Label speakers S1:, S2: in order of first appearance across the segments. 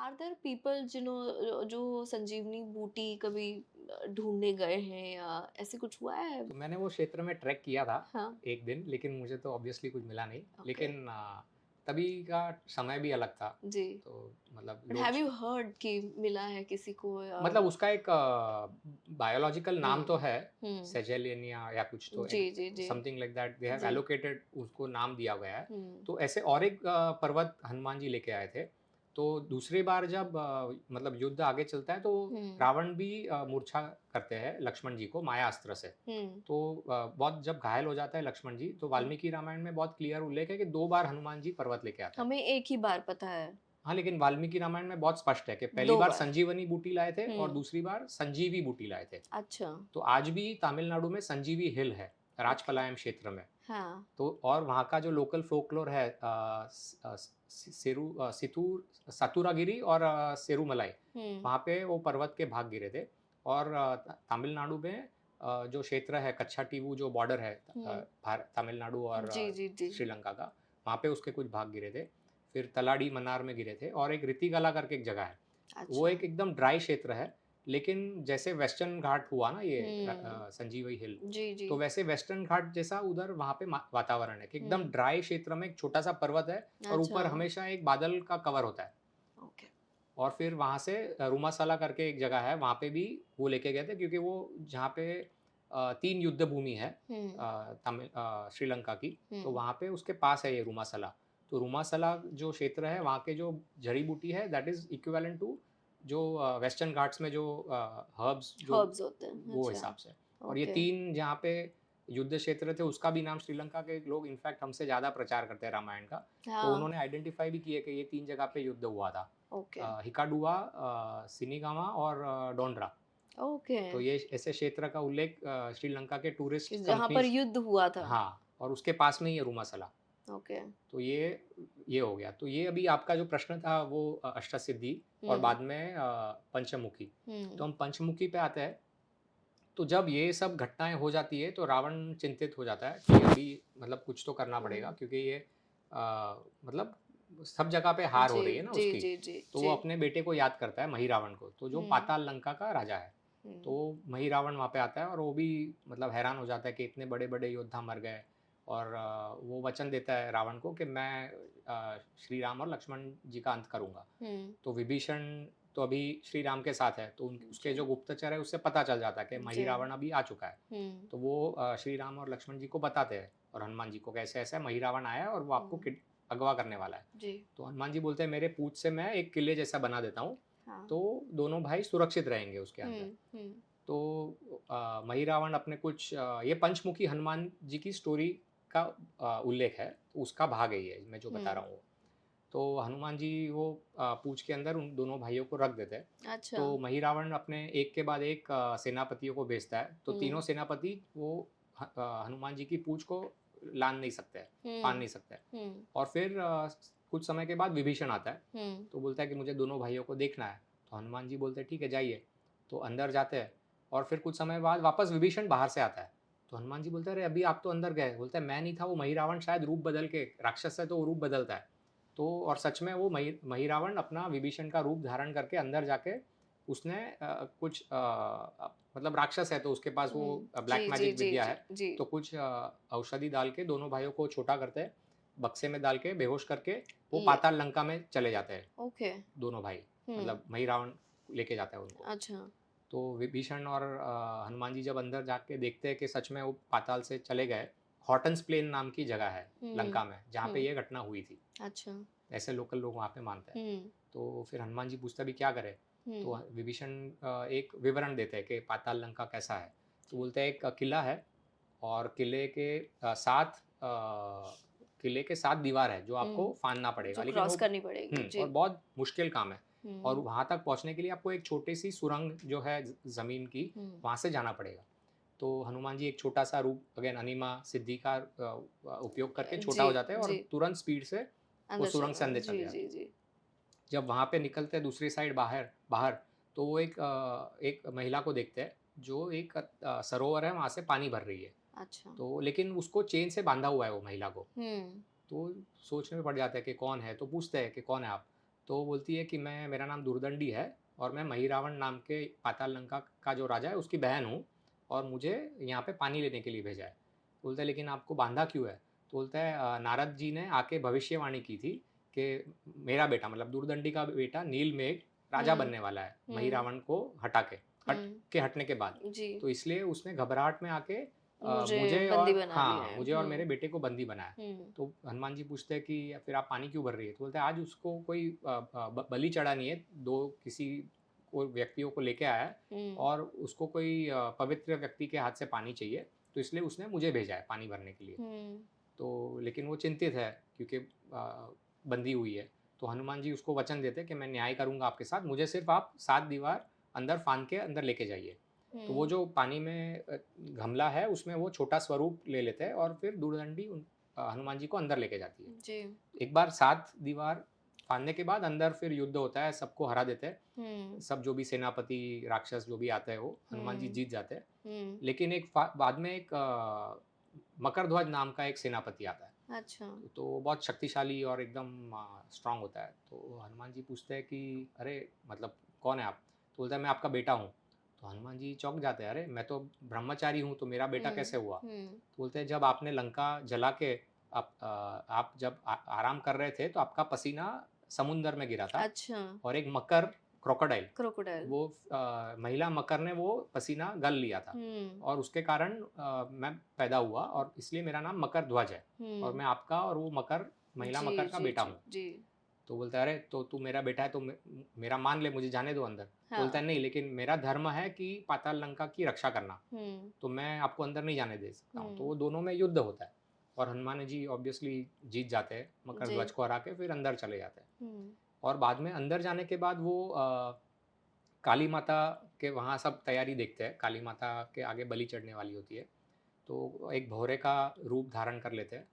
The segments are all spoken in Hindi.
S1: आर देयर पीपल जो संजीवनी बूटी कभी ढूंढने गए हैं या ऐसे कुछ हुआ है?
S2: तो मैंने वो क्षेत्र में ट्रैक किया था
S1: हाँ।
S2: एक दिन, लेकिन मुझे तो ऑब्वियसली कुछ मिला नहीं।
S1: ओके।
S2: लेकिन तभी का समय भी अलग था।
S1: जी।
S2: तो मतलब
S1: बट
S2: लोग
S1: हैव यू हर्ड कि मिला है किसी को या?
S2: मतलब उसका एक बायोलॉजिकल नाम तो
S1: हम्म।
S2: है,
S1: हम्म।
S2: सेजेलियनिया या कुछ तो
S1: जी जी जी।
S2: Something like that they have
S1: जी।
S2: एलोकेटेड, उसको नाम दिया गया है।
S1: हम्म।
S2: तो ऐसे और एक पर्वत हनुमान जी लेके आए थे। तो दूसरी बार जब मतलब युद्ध आगे चलता है तो
S1: हम्म।
S2: रावण भी मूर्छा करते हैं लक्ष्मण जी को माया अस्त्र से।
S1: हम्म।
S2: तो बहुत जब घायल हो जाता है लक्ष्मण जी, तो
S1: हम्म।
S2: वाल्मीकि रामायण में बहुत क्लियर उल्लेख है कि 2 बार हनुमान जी पर्वत लेके आता है।
S1: हमें एक ही बार पता है।
S2: हाँ, लेकिन वाल्मीकि रामायण में बहुत स्पष्ट है कि पहली
S1: दो
S2: बार
S1: बार।
S2: संजीवनी बूटी लाए थे और
S1: हम्म।
S2: दूसरी बार संजीवी बूटी लाए थे।
S1: अच्छा।
S2: तो आज भी तमिलनाडु में संजीवी हिल है,
S1: ओके।
S2: राजपलायम क्षेत्र में।
S1: हाँ।
S2: तो और वहाँ का जो लोकल फ़ोकलोर है सातुरागिरी और सेरुमलाई,
S1: हम्म।
S2: वहाँ पे वो पर्वत के भाग गिरे थे। और तमिलनाडु में जो क्षेत्र है कच्छाटीवू, जो बॉर्डर है
S1: हम्म।
S2: तमिलनाडु और
S1: जी जी जी।
S2: श्रीलंका का, वहाँ पे उसके कुछ भाग गिरे थे। फिर तलाडी मन्नार में गिरे थे और एक रितिगला करके एक जगह है। वो
S1: अच्छा।
S2: एक एकदम ड्राई क्षेत्र है, लेकिन जैसे वेस्टर्न घाट हुआ ना ये
S1: हम्म।
S2: संजीवई हिल,
S1: जी जी।
S2: तो वैसे वेस्टर्न घाट जैसा उधर वहाँ पे वातावरण है कि एकदम
S1: हम्म।
S2: ड्राई क्षेत्र में एक छोटा सा पर्वत है और
S1: अच्छा।
S2: ऊपर हमेशा एक बादल का कवर होता है।
S1: ओके।
S2: और फिर वहाँ से रूमासाला करके एक जगह है, वहाँ पे भी वो लेके गए थे क्योंकि वो जहाँ पे 3 युद्ध भूमि है
S1: हम्म।
S2: श्रीलंका की, तो
S1: हम्म।
S2: वहाँ पे उसके पास है ये रूमासाला। तो रूमासाला जो क्षेत्र है, वहाँ के जो जड़ी बूटी है दैट इज़ इक्विवेलेंट टू जो वेस्टर्न घाट्स में जो हर्ब्स जो
S1: हर्ब्स होते हैं,
S2: वो
S1: अच्छा।
S2: हिसाब से। और ये
S1: ओके।
S2: 3 जहाँ पे युद्ध क्षेत्र थे, उसका भी नाम श्रीलंका के लोग इनफैक्ट हमसे ज़्यादा प्रचार करते हैं रामायण का। तो
S1: हाँ।
S2: उन्होंने आइडेंटिफ़ाई भी किए कि ये 3 जगह पे युद्ध हुआ था।
S1: ओके।
S2: हिकाडुआ, सिनिगामा और डोनरा।
S1: ओके।
S2: तो ये ऐसे क्षेत्र का उल्लेख श्रीलंका के
S1: कि
S2: टूरिस्ट
S1: जहाँ पर
S2: कंपनीज़।
S1: युद्ध हुआ था।
S2: हाँ, और उसके पास में ही है रूमासला।
S1: ओके।
S2: तो ये हो गया। तो ये अभी आपका जो प्रश्न था वो अष्टसिद्धि और
S1: हुँ,
S2: बाद में पंचमुखी। तो
S1: हुँ,
S2: हम पंचमुखी पे आते हैं। तो जब ये सब घटनाएँ हो जाती है तो रावण चिंतित हो जाता है कि अभी मतलब कुछ तो करना पड़ेगा
S1: हुँ।
S2: क्योंकि ये मतलब सब जगह पे हार हो
S1: जी,
S2: रही है ना
S1: जी,
S2: उसकी।
S1: जी, जी,
S2: तो वो
S1: जी।
S2: अपने बेटे को याद करता है महिरावण को, तो जो
S1: हुँ,
S2: पाताल लंका का राजा है।
S1: हुँ,
S2: तो महिरावण वहाँ पे आता है और वो भी मतलब हैरान हो जाता है कि इतने बड़े-बड़े योद्धा मर गए। और वो वचन देता है रावण को कि मैं श्री राम और लक्ष्मण जी का अंत करूँगा।
S1: हुँ।
S2: तो विभीषण तो अभी श्री राम के साथ है, तो उसके जो
S1: जी,
S2: गुप्तचर है उससे पता चल जाता है कि
S1: जी।
S2: महिरावण अभी आ चुका है।
S1: हुँ,
S2: तो वो श्री राम और लक्ष्मण जी को बताते हैं और हनुमान जी को, कैसे ऐसा है महिरावण आया है और वो आपको
S1: हुँ।
S2: अगवा करने वाला है।
S1: जी।
S2: तो हनुमान जी बोलते हैं मेरे पूँछ से मैं एक किले जैसा बना देता हूँ,
S1: हाँ।
S2: तो दोनों भाई सुरक्षित रहेंगे उसके अंदर।
S1: हुँ, हुँ,
S2: तो महिरावण अपने कुछ ये पंचमुखी हनुमान जी की स्टोरी का उल्लेख है, तो उसका भाग है ये मैं जो बता
S1: हुँ।
S2: रहा हूँ वो। तो हनुमान जी वो पूँछ के अंदर उन दोनों भाइयों को रख देते हैं।
S1: अच्छा।
S2: तो महिरावण अपने एक के बाद एक सेनापतियों को भेजता है, तो तीनों
S1: हुँ,
S2: सेनापति वो हनुमान जी की पूँछ को लाँघ नहीं सकते हैं, फाड़
S1: हुँ,
S2: नहीं सकते हैं।
S1: हुँ,
S2: और फिर कुछ समय के बाद विभीषण आता है,
S1: हुँ,
S2: तो बोलता है कि मुझे दोनों भाइयों को देखना है। तो हनुमान जी बोलते हैं ठीक है जाइए। तो अंदर जाते हैं और फिर कुछ समय बाद वापस विभीषण बाहर से आता है। तो हनुमान जी बोलते हैं अरे अभी आप तो अंदर गए। बोलता है मैं नहीं था, वो महिरावण शायद रूप बदल के, राक्षस है तो वो रूप बदलता है। तो और सच में वो महिरावण अपना विभीषण का रूप धारण करके अंदर जाके उसने कुछ मतलब राक्षस है तो उसके पास वो
S1: हुँ।
S2: ब्लैक
S1: जी, जी,
S2: मैजिक
S1: जी,
S2: विद्या
S1: जी,
S2: है।
S1: जी।
S2: तो कुछ औषधि डाल के दोनों भाइयों को छोटा करते हैं, बक्से में डाल के बेहोश करके वो
S1: ले
S2: पाताल लंका में चले जाते हैं,
S1: ओके।
S2: दोनों भाई।
S1: हुँ।
S2: मतलब महिरावण लेके जाता है उनको।
S1: अच्छा।
S2: तो विभीषण और हनुमान जी जब अंदर जाके देखते हैं कि सच में वो पाताल से चले गए, हॉटन्स प्लेन नाम की जगह है
S1: हुँ,
S2: लंका में, जहाँ पे
S1: हुँ।
S2: ये घटना हुई थी।
S1: अच्छा।
S2: ऐसे लोकल लोग वहाँ पे मानते हैं।
S1: हुँ,
S2: तो फिर हनुमान जी पूछते अभी क्या करें? तो
S1: हुँ,
S2: विभीषण एक विवरण देते हैं कि पाताल लंका कैसा है। तो बोलते हैं एक किला है और किले के 7 दीवार है जो आपको
S1: हुँ।
S2: फाँदना पड़ेगा,
S1: जो
S2: लेकिन वो
S1: क्रॉस करनी पड़ेगी। जी।
S2: और बहुत मुश्किल काम है। और
S1: हुँ,
S2: वहाँ तक पहुँचने के लिए आपको एक छोटी-सी सुरंग जो है ज़मीन की,
S1: हुँ।
S2: वहाँ से जाना पड़ेगा। तो हनुमान जी एक छोटा-सा रूप अगेन अनिमा सिद्धि का उपयोग करके छोटा
S1: जी,
S2: हो जाते हैं और
S1: जी।
S2: तुरंत स्पीड से वो
S1: अंदर
S2: सुरंग से
S1: चलना।
S2: अंदर चले
S1: जी,
S2: जाते
S1: जी,
S2: हैं।
S1: जी।
S2: जब वहाँ पे निकलते हैं दूसरी साइड बाहर बाहर, तो वो एक महिला को देखते हैं जो एक सरोवर है वहाँ से पानी भर रही है।
S1: अच्छा।
S2: तो लेकिन उसको चेन से बाँधा हुआ है वो महिला को।
S1: हुँ,
S2: तो सोचने में पड़ जाता है कि कौन है? तो पूछते हैं कि कौन है आप? तो वो बोलती है कि मैं मेरा नाम दुर्दंडी है और मैं महिरावण नाम के पाताल लंका का जो राजा है उसकी बहन हूँ और मुझे यहाँ पे पानी लेने के लिए भेजा है। तो बोलता है लेकिन आपको बांधा क्यों है? तो बोलता है नारद जी ने आके भविष्यवाणी की थी कि मेरा बेटा मतलब दुर्दंडी का बेटा नीलमेघ राजा
S1: हुँ,
S2: बनने वाला है
S1: हुँ,
S2: महिरावण को हटने के बाद।
S1: जी,
S2: तो इसलिए उसने घबराहट में आके
S1: मुझे
S2: मुझे
S1: बंदी
S2: और
S1: बना लिया
S2: हाँ,
S1: है।
S2: मुझे और मेरे
S1: हुँ,
S2: बेटे को बंदी बनाया।
S1: हुँ,
S2: तो हनुमान जी पूछते हैं कि फिर आप पानी क्यों भर रही है? तो बोलते हैं आज उसको कोई बलि चढ़ा नहीं है, 2 किसी को व्यक्तियों को लेके आया है
S1: हुँ,
S2: और उसको कोई पवित्र व्यक्ति के हाथ से पानी चाहिए, तो इसलिए उसने मुझे भेजा है पानी भरने के लिए।
S1: हुँ,
S2: तो लेकिन वो चिंतित है क्योंकि बंधी हुई है। तो हनुमान जी उसको वचन देते हैं कि मैं न्याय करूँगा आपके साथ, मुझे सिर्फ़ आप 7 दीवार अंदर फांद के अंदर लेके जाइए। तो वो
S1: हुँ,
S2: जो पानी में गमला है उसमें वो छोटा स्वरूप ले लेते हैं और फिर दूरदंडी हनुमान जी को अंदर लेके जाती है।
S1: जी,
S2: एक बार 7 दीवार फाँदने के बाद अंदर फिर युद्ध होता है, सबको हरा देते हैं।
S1: हुँ,
S2: सब जो भी सेनापति, राक्षस जो भी आते हैं वो हनुमान जी
S1: हुँ,
S2: जीत जाते हैं।
S1: हुँ,
S2: लेकिन एक फा बाद में एक मकरध्वज नाम का एक सेनापति आता है।
S1: अच्छा,
S2: तो वो बहुत शक्तिशाली और एकदम स्ट्रॉन्ग होता है। तो हनुमान जी पूछते हैं कि अरे! मतलब कौन है आप? तो बोलता है मैं आपका बेटा हूँ। तो हनुमान जी चौंक जाते हैं, अरे! मैं तो ब्रह्मचारी हूँ, तो मेरा बेटा
S1: हुँ,
S2: कैसे हुआ?
S1: हुँ,
S2: तो बोलते हैं जब आपने लंका जला के आप जब आराम कर रहे थे तो आपका पसीना समुंदर में गिरा था
S1: अच्छा,
S2: और एक मकर क्रोकोडाइल
S1: क्रोकोडाइल,
S2: वो महिला मकर ने वो पसीना गल लिया था
S1: हुँ,
S2: और उसके कारण मैं पैदा हुआ और इसलिए मेरा नाम मकर ध्वज है और
S1: हुँ,
S2: मैं आपका और वो मकर महिला
S1: जी,
S2: मकर का
S1: जी,
S2: बेटा
S1: जी,
S2: हूँ।
S1: जी,
S2: तो बोलता है अरे तो तू मेरा बेटा है तो मेरा मान ले मुझे जाने दो अंदर। तो बोलता
S1: हाँ,
S2: है नहीं लेकिन मेरा धर्म है कि पाताल लंका की रक्षा करना,
S1: हुँ,
S2: तो मैं आपको अंदर नहीं जाने दे सकता हूँ। तो
S1: हुँ,
S2: वो दोनों में युद्ध होता है और हनुमान जी ऑब्वियसली जीत जाते हैं, मकर
S1: जी,
S2: ध्वज को हरा के फिर अंदर चले जाते हैं।
S1: हुँ,
S2: और बाद में अंदर जाने के बाद वो काली माता के वहाँ सब तैयारी देखते हैं, काली माता के आगे बलि चढ़ने वाली होती है। तो एक भौरे का रूप धारण कर लेते हैं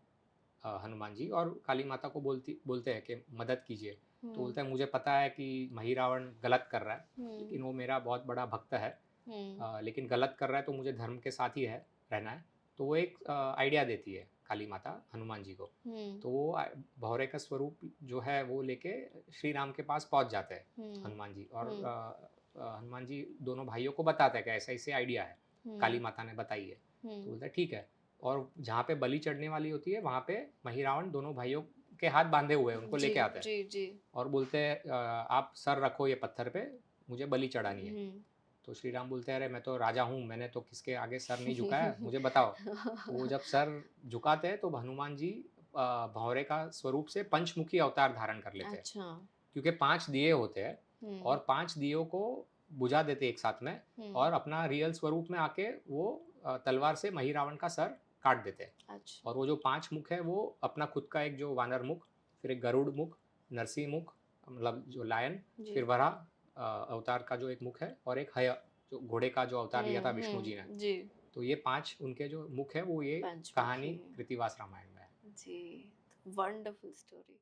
S2: हनुमान जी और काली माता को बोलते हैं कि मदद कीजिए। तो
S1: हुँ,
S2: बोलते हैं मुझे पता है कि महिरावण गलत कर रहा है,
S1: हुँ,
S2: लेकिन वो मेरा बहुत बड़ा भक्त है।
S1: हुँ,
S2: लेकिन गलत कर रहा है तो मुझे धर्म के साथ ही है रहना है। तो वो एक आइडिया देती है काली माता हनुमान जी को।
S1: हुँ,
S2: तो वो भौरे का स्वरूप जो है वो लेके श्री राम के पास पहुँच जाते हैं
S1: हुँ,
S2: हनुमान जी और
S1: हुँ,
S2: हनुमान जी दोनों भाइयों को बताते हैं कि ऐसा-ऐसे आइडिया है, काली
S1: हुँ,
S2: माता ने बताई है। तो
S1: हुँ,
S2: बोलता है ठीक है और जहाँ पे बलि चढ़ने वाली होती है वहाँ पे महिरावण दोनों भाइयों के हाथ बाँधे हुए हैं, उनको
S1: जी,
S2: लेके आता है
S1: जी, जी,
S2: और बोलते हैं आप सर रखो ये पत्थर पे, मुझे बलि चढ़ानी है।
S1: हुँ,
S2: तो श्री राम बोलते हैं, "अरे! मैं तो राजा हूँ, मैंने तो किसके आगे सर नहीं झुकाया, मुझे बताओ।" तो वो जब सर झुकाते हैं तो हनुमान जी भँवरे का स्वरूप से पंचमुखी अवतार धारण कर लेते हैं।
S1: अच्छा,
S2: क्योंकि 5 दिए होते हैं
S1: हुँ,
S2: और 5 दियों को बुझा देते हैं एक साथ में
S1: हुँ,
S2: और अपना रियल स्वरूप में आके वो तलवार से महिरावण का सर काट देते हैं।
S1: अच्छा,
S2: और वो जो 5 मुख है वो अपना खुद का एक जो वानर मुख, फिर एक गरुड़ मुख, नरसिंह मुख मतलब जो लायन, फिर
S1: जी,
S2: वराह अवतार का जो एक मुख है और एक हय जो घोड़े का जो अवतार लिया था
S1: हुँ,
S2: विष्णु जी ने।
S1: हुँ, जी,
S2: तो ये 5 उनके जो मुख है वो ये
S1: पंचमुखी,
S2: कहानी कृतिवास रामायण में है।
S1: जी, वंडरफुल स्टोरी।